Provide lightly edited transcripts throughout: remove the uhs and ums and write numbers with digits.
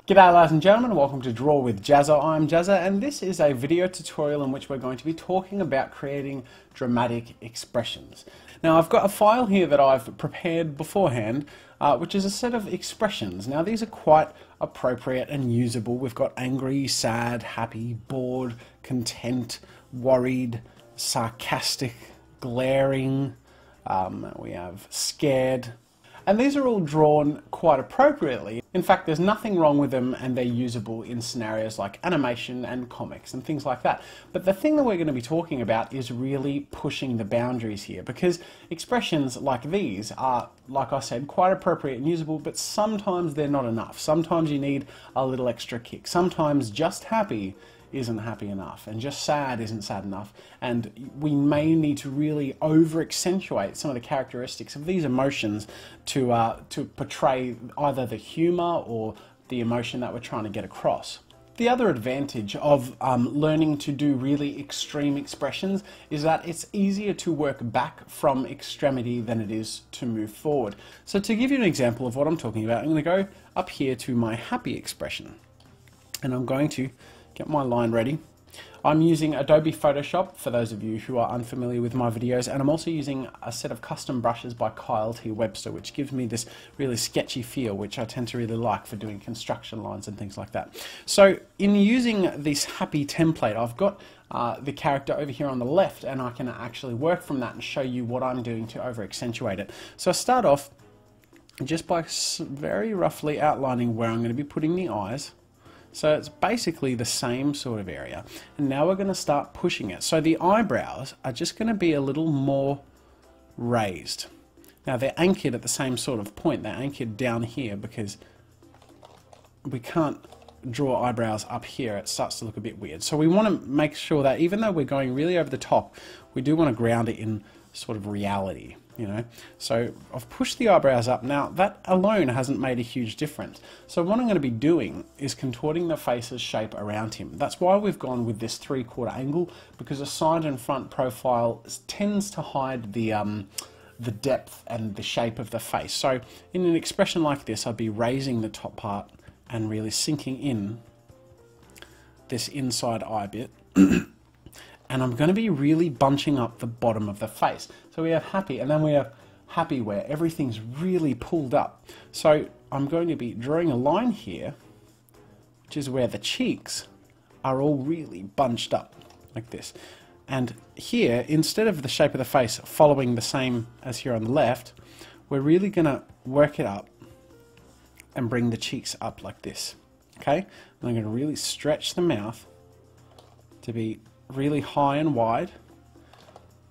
G'day ladies and gentlemen, welcome to Draw with Jazza. I'm Jazza and this is a video tutorial in which we're going to be talking about creating dramatic expressions. Now I've got a file here that I've prepared beforehand which is a set of expressions. Now these are quite appropriate and usable. We've got angry, sad, happy, bored, content, worried, sarcastic, glaring, we have scared. And these are all drawn quite appropriately. In fact, there's nothing wrong with them and they're usable in scenarios like animation and comics and things like that. But the thing that we're going to be talking about is really pushing the boundaries here, because expressions like these are, like I said, quite appropriate and usable, but sometimes they're not enough. Sometimes you need a little extra kick. Sometimes just happy isn't happy enough, and just sad isn't sad enough, and we may need to really over accentuate some of the characteristics of these emotions to portray either the humour or the emotion that we're trying to get across. The other advantage of learning to do really extreme expressions is that it's easier to work back from extremity than it is to move forward. So to give you an example of what I'm talking about, I'm going to go up here to my happy expression, and I'm going to get my line ready. I'm using Adobe Photoshop for those of you who are unfamiliar with my videos, and I'm also using a set of custom brushes by Kyle T. Webster, which gives me this really sketchy feel, which I tend to really like for doing construction lines and things like that. So in using this happy template, I've got the character over here on the left, and I can actually work from that and show you what I'm doing to over accentuate it. So I start off just by very roughly outlining where I'm going to be putting the eyes. So it's basically the same sort of area. And now we're going to start pushing it. So the eyebrows are just going to be a little more raised. Now they're anchored at the same sort of point. They're anchored down here because we can't draw eyebrows up here. It starts to look a bit weird. So we want to make sure that even though we're going really over the top, we do want to ground it in sort of reality. You know, so I've pushed the eyebrows up. Now that alone hasn't made a huge difference. So what I'm going to be doing is contorting the face's shape around him. That's why we've gone with this 3/4 angle, because a side and front profile tends to hide the depth and the shape of the face. So in an expression like this, I'd be raising the top part and really sinking in this inside eye bit. And I'm going to be really bunching up the bottom of the face. So we have happy, and then we have happy where everything's really pulled up. So I'm going to be drawing a line here, which is where the cheeks are all really bunched up, like this. And here, instead of the shape of the face following the same as here on the left, we're really going to work it up and bring the cheeks up like this. Okay? And I'm going to really stretch the mouth to be really high and wide,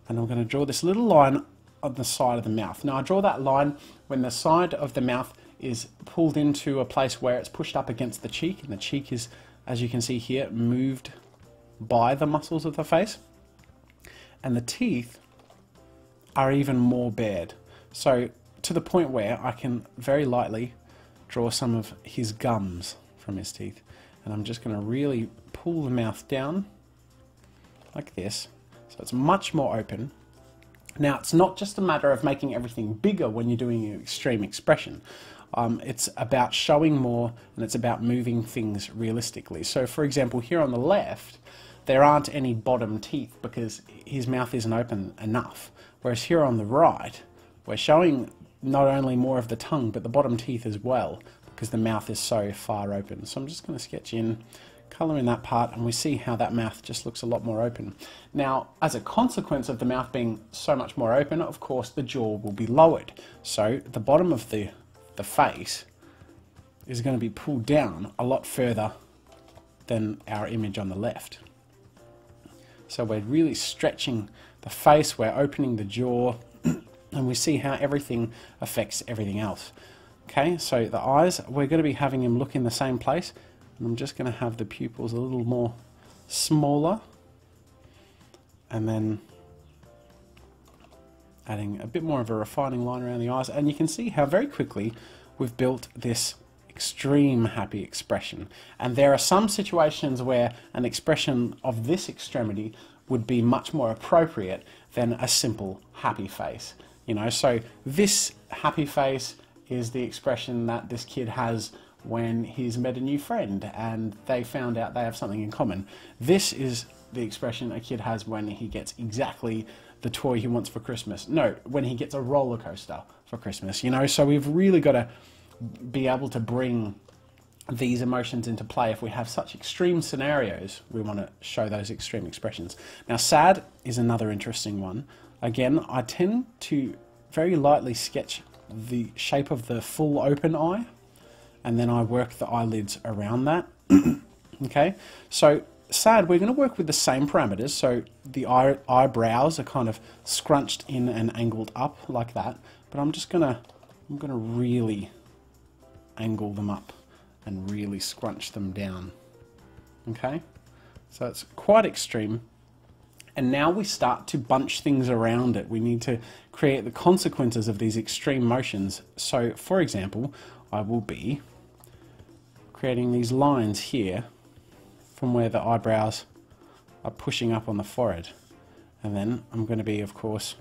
and I'm going to draw this little line on the side of the mouth. Now I draw that line when the side of the mouth is pulled into a place where it's pushed up against the cheek, and the cheek is, as you can see here, moved by the muscles of the face, and the teeth are even more bared, so to the point where I can very lightly draw some of his gums from his teeth, and I'm just going to really pull the mouth down like this, so it's much more open. Now it's not just a matter of making everything bigger when you're doing an extreme expression. It's about showing more, and it's about moving things realistically. So for example, here on the left, there aren't any bottom teeth because his mouth isn't open enough. Whereas here on the right, we're showing not only more of the tongue, but the bottom teeth as well, because the mouth is so far open. So I'm just going to sketch in, colour in that part, and we see how that mouth just looks a lot more open. Now, as a consequence of the mouth being so much more open, of course, the jaw will be lowered. So the bottom of the face is going to be pulled down a lot further than our image on the left. So we're really stretching the face, we're opening the jaw, and we see how everything affects everything else. Okay, so the eyes, we're going to be having him look in the same place. And I'm just going to have the pupils a little more smaller, and then adding a bit more of a refining line around the eyes, and you can see how very quickly we've built this extreme happy expression. And there are some situations where an expression of this extremity would be much more appropriate than a simple happy face. You know, so this happy face is the expression that this kid has when he's met a new friend and they found out they have something in common. This is the expression a kid has when he gets exactly the toy he wants for Christmas. No, when he gets a roller coaster for Christmas, you know. So we've really got to be able to bring these emotions into play. If we have such extreme scenarios, we want to show those extreme expressions. Now, sad is another interesting one. Again, I tend to very lightly sketch the shape of the full open eye, and then I work the eyelids around that. Okay, so sad, we're going to work with the same parameters. So the eyebrows are kind of scrunched in and angled up like that, but I'm gonna really angle them up and really scrunch them down. Okay, so it's quite extreme. And now we start to bunch things around it. We need to create the consequences of these extreme motions. So for example, I will be creating these lines here from where the eyebrows are pushing up on the forehead. And then I'm going to be, of course,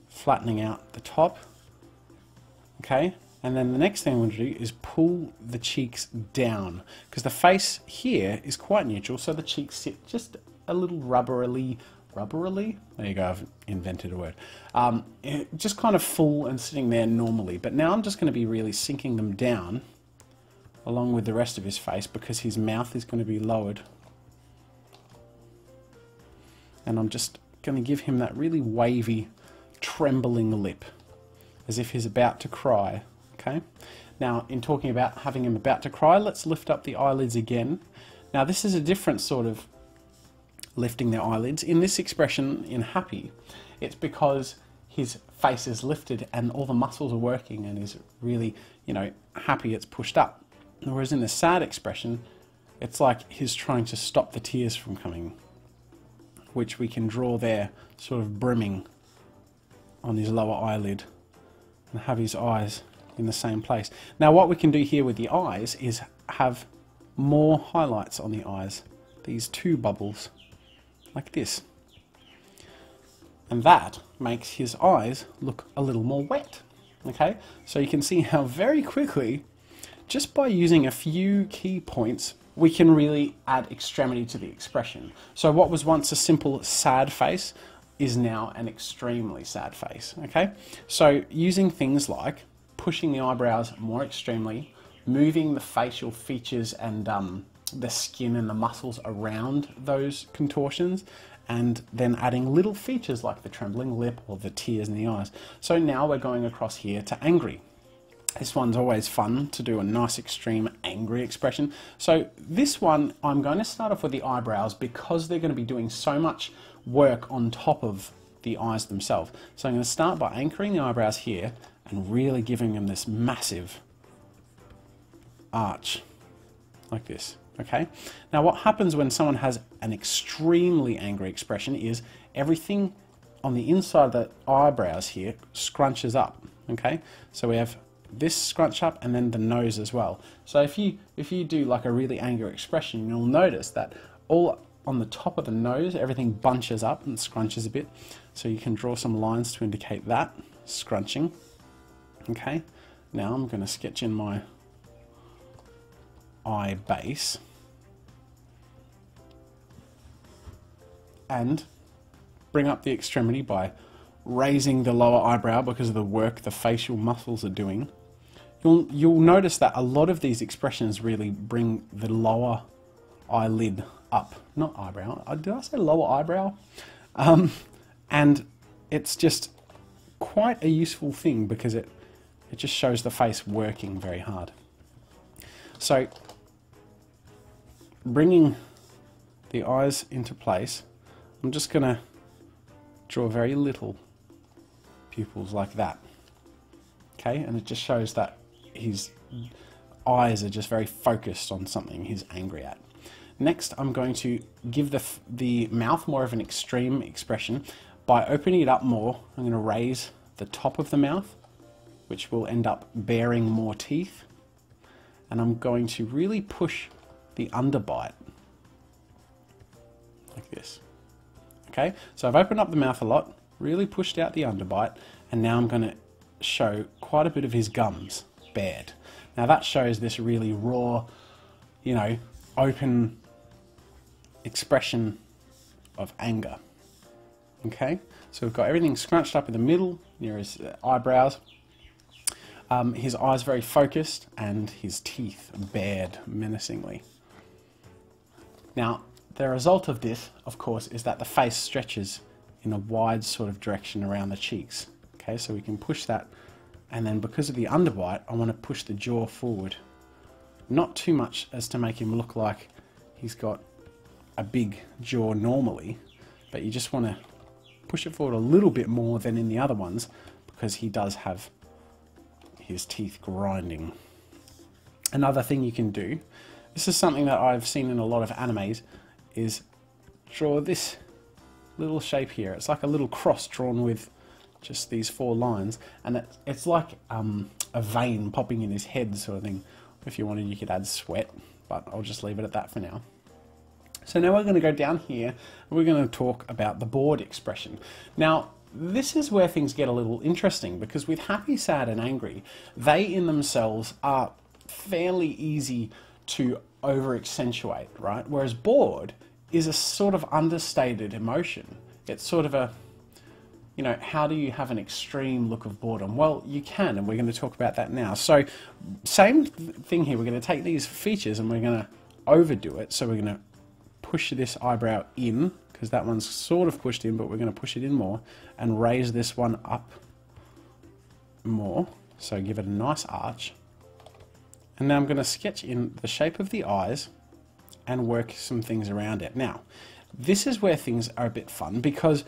flattening out the top. Okay, and then the next thing I'm going to do is pull the cheeks down, because the face here is quite neutral, so the cheeks sit just a little rubberily, there you go, I've invented a word, just kind of full and sitting there normally. But now I'm just going to be really sinking them down along with the rest of his face, because his mouth is going to be lowered, and I'm just going to give him that really wavy, trembling lip, as if he's about to cry. Okay, now in talking about having him about to cry, let's lift up the eyelids again. Now this is a different sort of lifting their eyelids. In this expression, in happy, it's because his face is lifted and all the muscles are working and he's really, you know, happy it's pushed up. Whereas in the sad expression, it's like he's trying to stop the tears from coming, which we can draw there, sort of brimming on his lower eyelid, and have his eyes in the same place. Now what we can do here with the eyes is have more highlights on the eyes, these two bubbles, like this. And that makes his eyes look a little more wet. Okay, so you can see how very quickly, just by using a few key points, we can really add extremity to the expression. So what was once a simple sad face is now an extremely sad face. Okay, so using things like pushing the eyebrows more extremely, moving the facial features and the skin and the muscles around those contortions, and then adding little features like the trembling lip or the tears in the eyes. So now we're going across here to angry. This one's always fun to do, a nice extreme angry expression. So this one, I'm going to start off with the eyebrows because they're going to be doing so much work on top of the eyes themselves. So I'm going to start by anchoring the eyebrows here and really giving them this massive arch like this. Okay, now what happens when someone has an extremely angry expression is everything on the inside of the eyebrows here scrunches up. Okay, so we have this scrunch up and then the nose as well. So if you do like a really angry expression, you'll notice that all on the top of the nose, everything bunches up and scrunches a bit. So you can draw some lines to indicate that scrunching. Okay, now I'm going to sketch in my eye base and bring up the extremity by raising the lower eyebrow because of the work the facial muscles are doing. You'll notice that a lot of these expressions really bring the lower eyelid up, not eyebrow. Did I say lower eyebrow? And it's just quite a useful thing because it just shows the face working very hard. So bringing the eyes into place, I'm just going to draw very little pupils like that. Okay, and it just shows that his eyes are just very focused on something he's angry at. Next, I'm going to give the mouth more of an extreme expression. By opening it up more, I'm going to raise the top of the mouth, which will end up bearing more teeth. And I'm going to really push the underbite, like this. Okay, so I've opened up the mouth a lot, really pushed out the underbite, and now I'm going to show quite a bit of his gums bared. Now that shows this really raw, you know, open expression of anger. Okay, so we've got everything scrunched up in the middle near his eyebrows. His eyes very focused and his teeth bared menacingly. Now, the result of this, of course, is that the face stretches in a wide sort of direction around the cheeks. Okay, so we can push that, and then because of the underbite, I want to push the jaw forward. Not too much as to make him look like he's got a big jaw normally, but you just want to push it forward a little bit more than in the other ones, because he does have his teeth grinding. Another thing you can do, this is something that I've seen in a lot of animes, is draw this little shape here. It's like a little cross drawn with just these 4 lines, and it's like a vein popping in his head sort of thing. If you wanted, you could add sweat, but I'll just leave it at that for now. So now we're going to go down here and we're going to talk about the bored expression. Now, this is where things get a little interesting, because with happy, sad and angry, they in themselves are fairly easy to over accentuate, right? Whereas bored is a sort of understated emotion. It's sort of a, you know, how do you have an extreme look of boredom? Well, you can, and we're going to talk about that now. So same thing here, we're going to take these features and we're going to overdo it. So we're going to push this eyebrow in, because that one's sort of pushed in, but we're going to push it in more, and raise this one up more. So give it a nice arch. And now I'm going to sketch in the shape of the eyes and work some things around it. Now, this is where things are a bit fun, because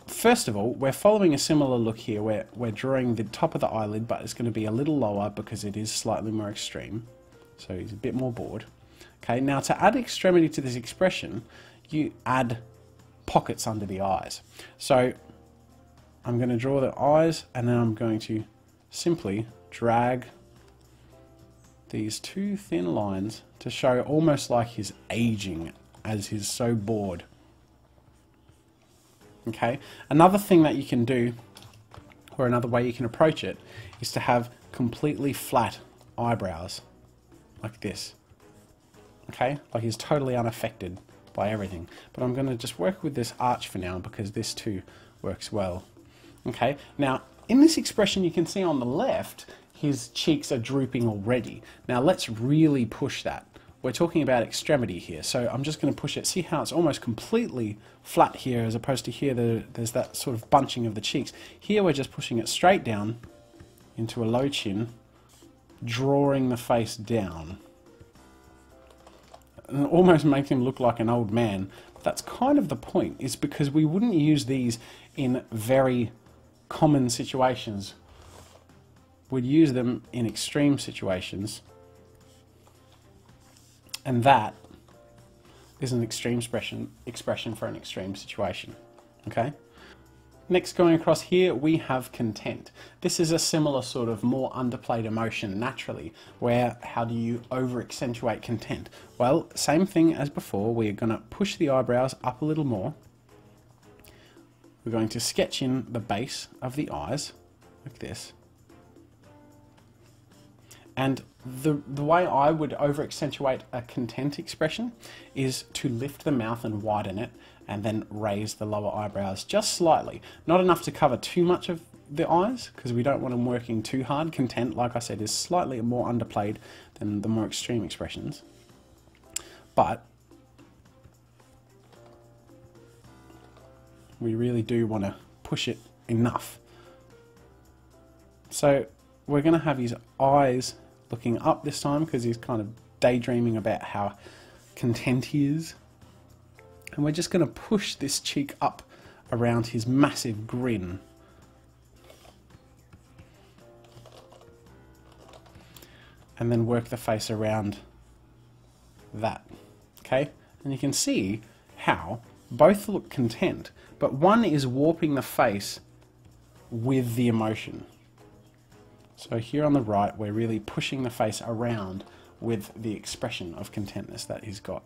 first of all, we're following a similar look here where we're drawing the top of the eyelid, but it's going to be a little lower because it is slightly more extreme. So he's a bit more bored. Okay, now to add extremity to this expression, you add pockets under the eyes. So I'm going to draw the eyes, and then I'm going to simply drag these 2 thin lines to show almost like he's aging as he's so bored. Okay, another thing that you can do, or another way you can approach it, is to have completely flat eyebrows, like this. Okay, like he's totally unaffected by everything. But I'm going to just work with this arch for now, because this too works well. Okay, now in this expression you can see on the left, his cheeks are drooping already. Now let's really push that. We're talking about extremity here, so I'm just going to push it. See how it's almost completely flat here, as opposed to here there's that sort of bunching of the cheeks. Here we're just pushing it straight down into a low chin, drawing the face down. And almost makes him look like an old man. But that's kind of the point, is because we wouldn't use these in very common situations. We'd use them in extreme situations, and that is an extreme expression for an extreme situation. Okay? Next, going across here, we have content. This is a similar sort of more underplayed emotion naturally, where how do you over accentuate content? Well, same thing as before, we're going to push the eyebrows up a little more. We're going to sketch in the base of the eyes, like this. And the way I would over accentuate a content expression is to lift the mouth and widen it, and then raise the lower eyebrows just slightly. Not enough to cover too much of the eyes, because we don't want them working too hard. Content, like I said, is slightly more underplayed than the more extreme expressions. But we really do want to push it enough. So we're going to have his eyes looking up this time, because he's kind of daydreaming about how content he is. And we're just going to push this cheek up around his massive grin. And then work the face around that. Okay? And you can see how both look content, but one is warping the face with the emotion. So here on the right, we're really pushing the face around with the expression of contentness that he's got.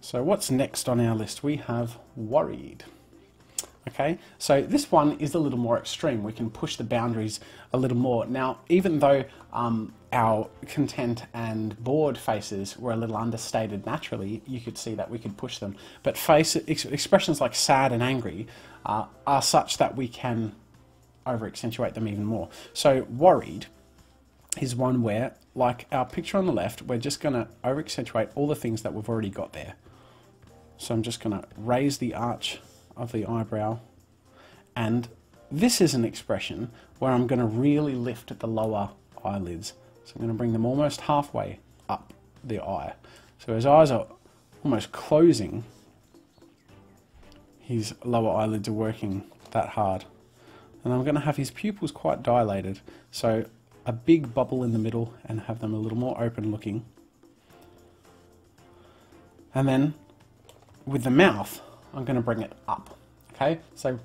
So what's next on our list? We have worried. Okay, so this one is a little more extreme. We can push the boundaries a little more. Now, even though our content and bored faces were a little understated naturally, you could see that we could push them. But expressions like sad and angry are such that we can over accentuate them even more. So worried is one where, like our picture on the left, we're just going to over accentuate all the things that we've already got there. So I'm just going to raise the arch of the eyebrow, and this is an expression where I'm going to really lift the lower eyelids. So I'm going to bring them almost halfway up the eye. So his eyes are almost closing, his lower eyelids are working that hard. And I'm going to have his pupils quite dilated, so a big bubble in the middle and have them a little more open looking. And then with the mouth, I'm going to bring it up. Okay, so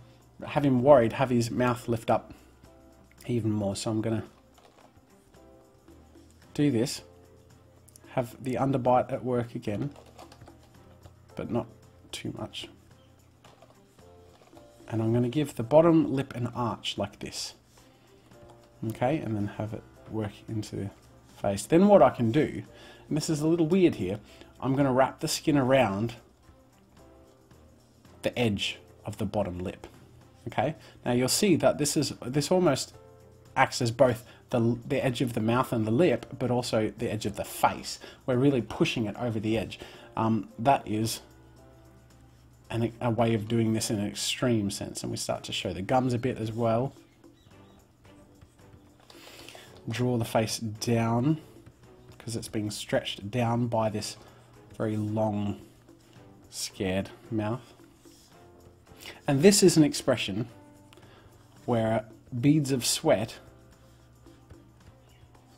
have him worried, have his mouth lift up even more. So I'm going to do this, have the underbite at work again, but not too much. And I'm going to give the bottom lip an arch like this. Okay, and then have it work into the face. Then what I can do, and this is a little weird here, I'm going to wrap the skin around the edge of the bottom lip. Okay, now you'll see that this almost acts as both the edge of the mouth and the lip, but also the edge of the face. We're really pushing it over the edge. That is a way of doing this in an extreme sense, and we start to show the gums a bit as well. Draw the face down because it's being stretched down by this very long, scared mouth. And this is an expression where beads of sweat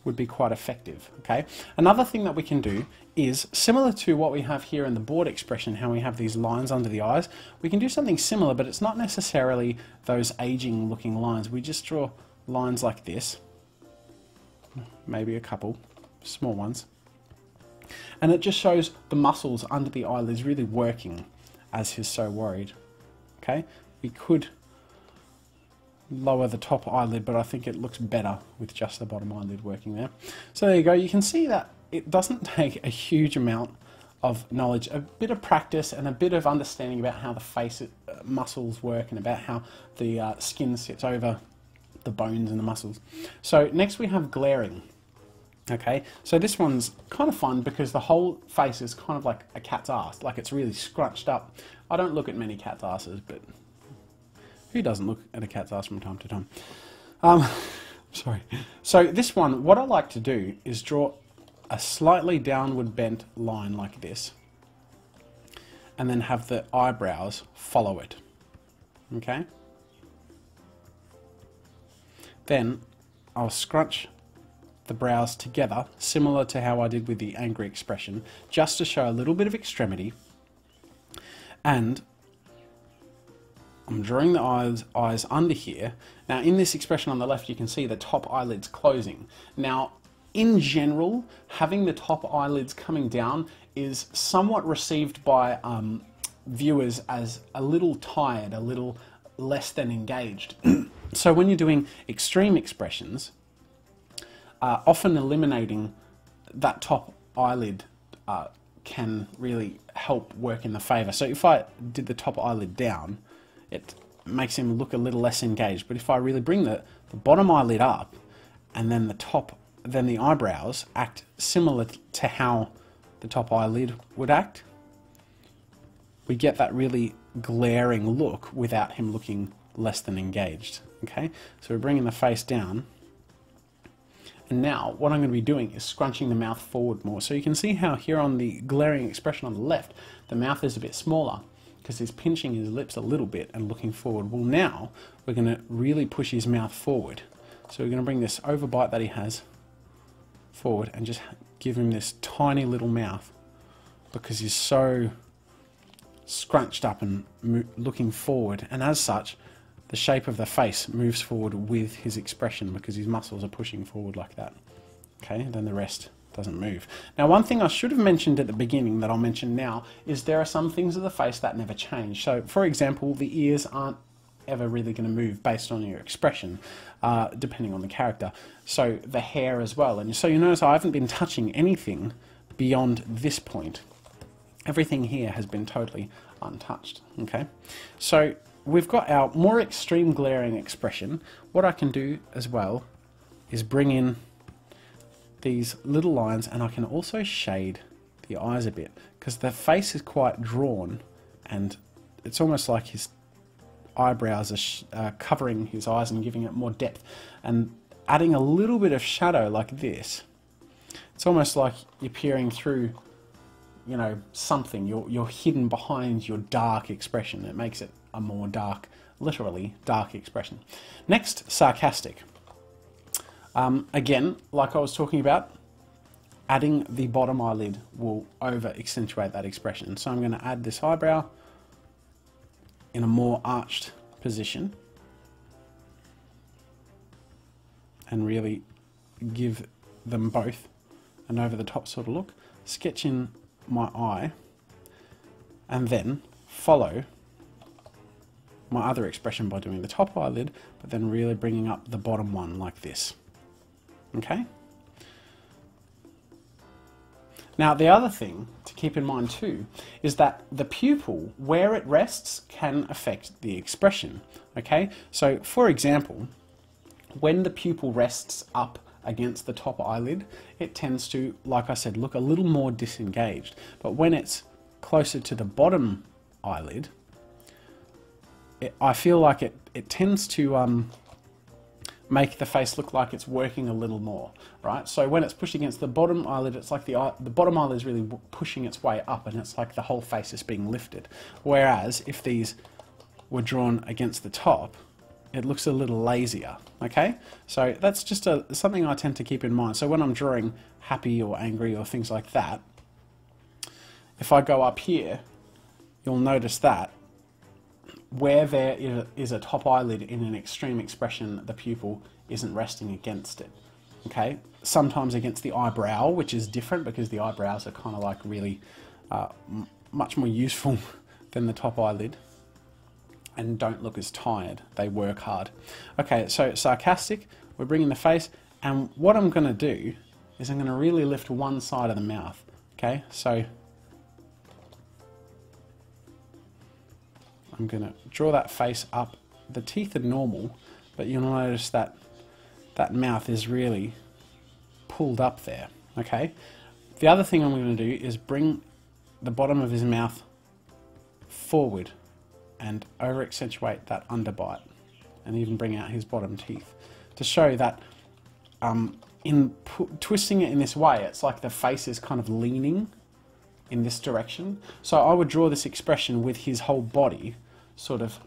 would be quite effective. Okay. Another thing that we can do is similar to what we have here in the bored expression, how we have these lines under the eyes. We can do something similar, but it's not necessarily those aging looking lines. We just draw lines like this, maybe a couple small ones, and it just shows the muscles under the eyelids really working as he's so worried. Okay, we could lower the top eyelid, but I think it looks better with just the bottom eyelid working there. So there you go. You can see that it doesn't take a huge amount of knowledge, a bit of practice and a bit of understanding about how the face muscles work and about how the skin sits over the bones and the muscles. So next we have glaring. Okay, so this one's kind of fun because the whole face is kind of like a cat's ass, like it's really scrunched up. I don't look at many cat's asses, but who doesn't look at a cat's ass from time to time? Sorry. So this one, what I like to do is draw a slightly downward bent line like this, and then have the eyebrows follow it. Okay? Then I'll scrunch the brows together, similar to how I did with the angry expression, just to show a little bit of extremity. And I'm drawing the eyes under here. Now in this expression on the left, you can see the top eyelids closing. Now, in general, having the top eyelids coming down is somewhat received by viewers as a little tired, a little less than engaged. So when you're doing extreme expressions, often eliminating that top eyelid can really help work in the favour. So if I did the top eyelid down, it makes him look a little less engaged. But if I really bring the bottom eyelid up, and then the eyebrows act similar to how the top eyelid would act, we get that really glaring look without him looking less than engaged. Okay, so we're bringing the face down. And now what I'm going to be doing is scrunching the mouth forward more. So you can see how here on the glaring expression on the left, the mouth is a bit smaller because he's pinching his lips a little bit and looking forward. Well, now we're going to really push his mouth forward. So we're going to bring this overbite that he has forward and just give him this tiny little mouth because he's so scrunched up and looking forward. And as such, the shape of the face moves forward with his expression because his muscles are pushing forward like that. Okay, then the rest doesn't move. Now, one thing I should have mentioned at the beginning that I'll mention now is there are some things of the face that never change. So, for example, the ears aren't ever really going to move based on your expression, depending on the character. So the hair as well. And so you notice I haven't been touching anything beyond this point. Everything here has been totally untouched. Okay, so we've got our more extreme glaring expression. What I can do as well is bring in these little lines, and I can also shade the eyes a bit, because the face is quite drawn and it's almost like his eyebrows are covering his eyes and giving it more depth, and adding a little bit of shadow like this. It's almost like you're peering through, you know, something. You're hidden behind your dark expression. It makes it a more dark, literally dark expression. Next, sarcastic. Again, like I was talking about, adding the bottom eyelid will over accentuate that expression. So I'm going to add this eyebrow in a more arched position and really give them both an over the top sort of look. Sketch in my eye and then follow my other expression by doing the top eyelid, but then really bringing up the bottom one like this. Okay? Now, the other thing to keep in mind too is that the pupil, where it rests, can affect the expression. Okay? So, for example, when the pupil rests up against the top eyelid, it tends to, like I said, look a little more disengaged. But when it's closer to the bottom eyelid, I feel like it tends to make the face look like it's working a little more, right? So when it's pushed against the bottom eyelid, it's like the bottom eyelid is really pushing its way up, and it's like the whole face is being lifted. Whereas if these were drawn against the top, it looks a little lazier, okay? So that's just something I tend to keep in mind. So when I'm drawing happy or angry or things like that, if I go up here, you'll notice that where there is a top eyelid in an extreme expression, the pupil isn't resting against it, okay? Sometimes against the eyebrow, which is different because the eyebrows are kind of like really much more useful than the top eyelid and don't look as tired. They work hard. Okay, so sarcastic, we're bringing the face, and what I'm going to do is I'm going to really lift one side of the mouth, okay? So I'm going to draw that face up. The teeth are normal, but you'll notice that that mouth is really pulled up there, okay? The other thing I'm going to do is bring the bottom of his mouth forward and over accentuate that underbite, and even bring out his bottom teeth to show that in twisting it in this way, it's like the face is kind of leaning in this direction. So I would draw this expression with his whole body sort of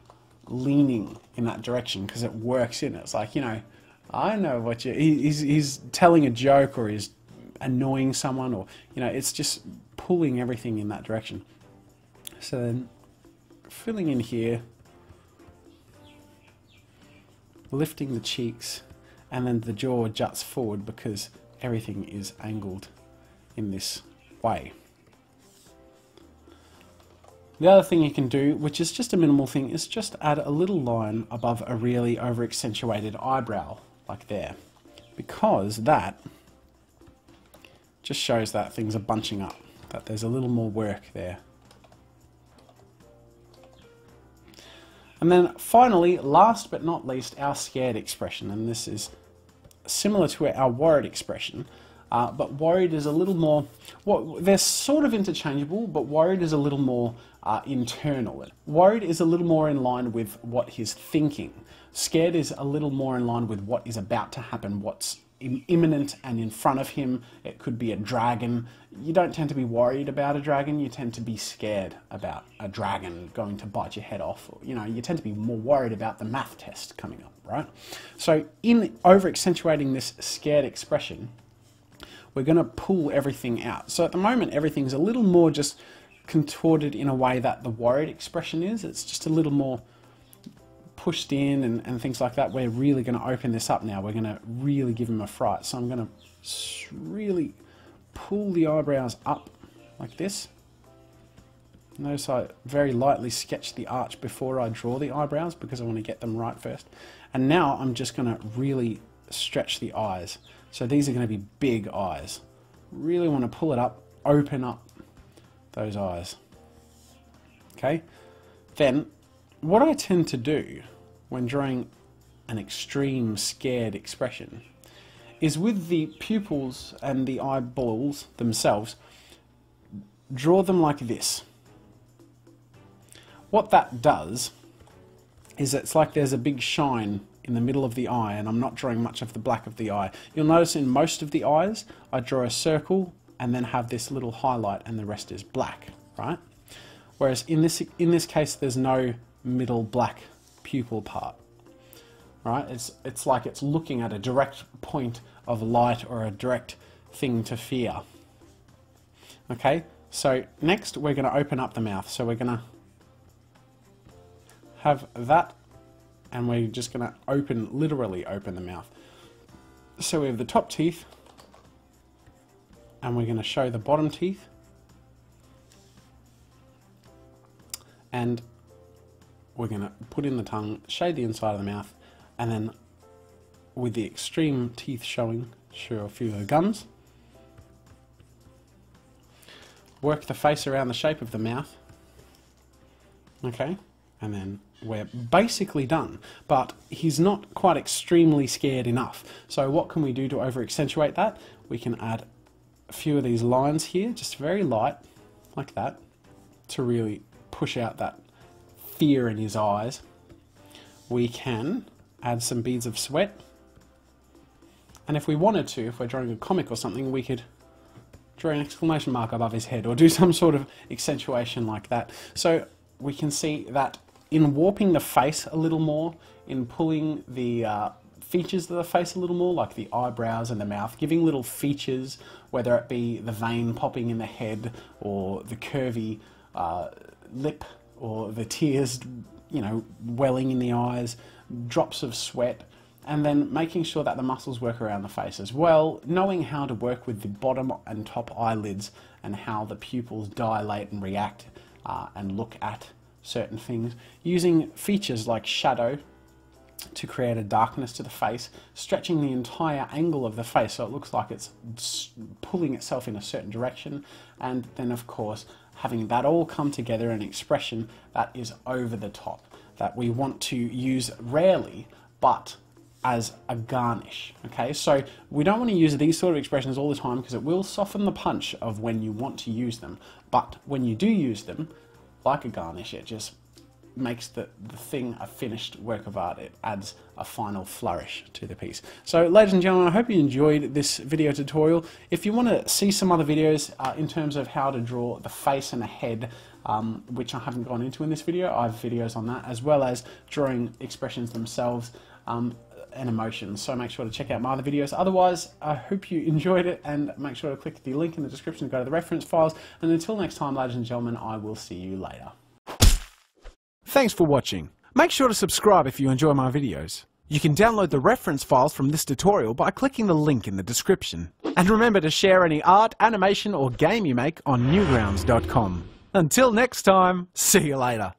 leaning in that direction, because it works in it. It's like, you know, I know what he's telling a joke, or he's annoying someone, or, you know, it's just pulling everything in that direction. So then filling in here, lifting the cheeks, and then the jaw juts forward because everything is angled in this way. The other thing you can do, which is just a minimal thing, is just add a little line above a really over accentuated eyebrow, like there, because that just shows that things are bunching up, that there's a little more work there. And then finally, last but not least, our scared expression, and this is similar to our worried expression, but worried is a little more, well, they're sort of interchangeable, but worried is a little more internal. Worried is a little more in line with what he's thinking. Scared is a little more in line with what is about to happen, what's imminent and in front of him. It could be a dragon. You don't tend to be worried about a dragon, you tend to be scared about a dragon going to bite your head off. Or, you know, you tend to be more worried about the math test coming up, right? So in over accentuating this scared expression, we're going to pull everything out. So at the moment, everything's a little more just contorted in a way that the worried expression is. It's just a little more pushed in and things like that. We're really going to open this up now. We're going to really give him a fright. So I'm going to really pull the eyebrows up like this. Notice I very lightly sketch the arch before I draw the eyebrows because I want to get them right first. And now I'm just going to really stretch the eyes. So these are going to be big eyes. Really want to pull it up, open up those eyes. Okay? Then, what I tend to do when drawing an extreme scared expression is with the pupils and the eyeballs themselves, draw them like this. What that does is it's like there's a big shine in the middle of the eye, and I'm not drawing much of the black of the eye. You'll notice in most of the eyes I draw a circle and then have this little highlight and the rest is black, right? Whereas in this case there's no middle black pupil part, right? It's like it's looking at a direct point of light or a direct thing to fear. Okay, so next we're going to open up the mouth. So we're going to have that, and we're just going to literally open the mouth. So we have the top teeth, and we're going to show the bottom teeth, and we're going to put in the tongue, shade the inside of the mouth, and then with the extreme teeth showing, show a few of the gums. Work the face around the shape of the mouth. Okay, and then we're basically done. But he's not quite extremely scared enough. So what can we do to over accentuate that? We can add a few of these lines here, just very light, like that, to really push out that fear in his eyes. We can add some beads of sweat. And if we wanted to, if we're drawing a comic or something, we could draw an exclamation mark above his head or do some sort of accentuation like that. So we can see that in warping the face a little more, in pulling the features of the face a little more, like the eyebrows and the mouth, giving little features, whether it be the vein popping in the head or the curvy lip or the tears, you know, welling in the eyes, drops of sweat, and then making sure that the muscles work around the face as well, knowing how to work with the bottom and top eyelids and how the pupils dilate and react and look at certain things, using features like shadow to create a darkness to the face, stretching the entire angle of the face so it looks like it's pulling itself in a certain direction, and then of course having that all come together in an expression that is over the top, that we want to use rarely but as a garnish. Okay, so we don't want to use these sort of expressions all the time because it will soften the punch of when you want to use them, but when you do use them like a garnish, it just makes the thing a finished work of art. It adds a final flourish to the piece. So ladies and gentlemen, I hope you enjoyed this video tutorial. If you want to see some other videos in terms of how to draw the face and the head, which I haven't gone into in this video, I have videos on that, as well as drawing expressions themselves and emotions, so make sure to check out my other videos. Otherwise, I hope you enjoyed it, and make sure to click the link in the description to go to the reference files, and until next time, ladies and gentlemen, I will see you later. Thanks for watching. Make sure to subscribe if you enjoy my videos. You can download the reference files from this tutorial by clicking the link in the description. And remember to share any art, animation or game you make on Newgrounds.com. Until next time, see you later.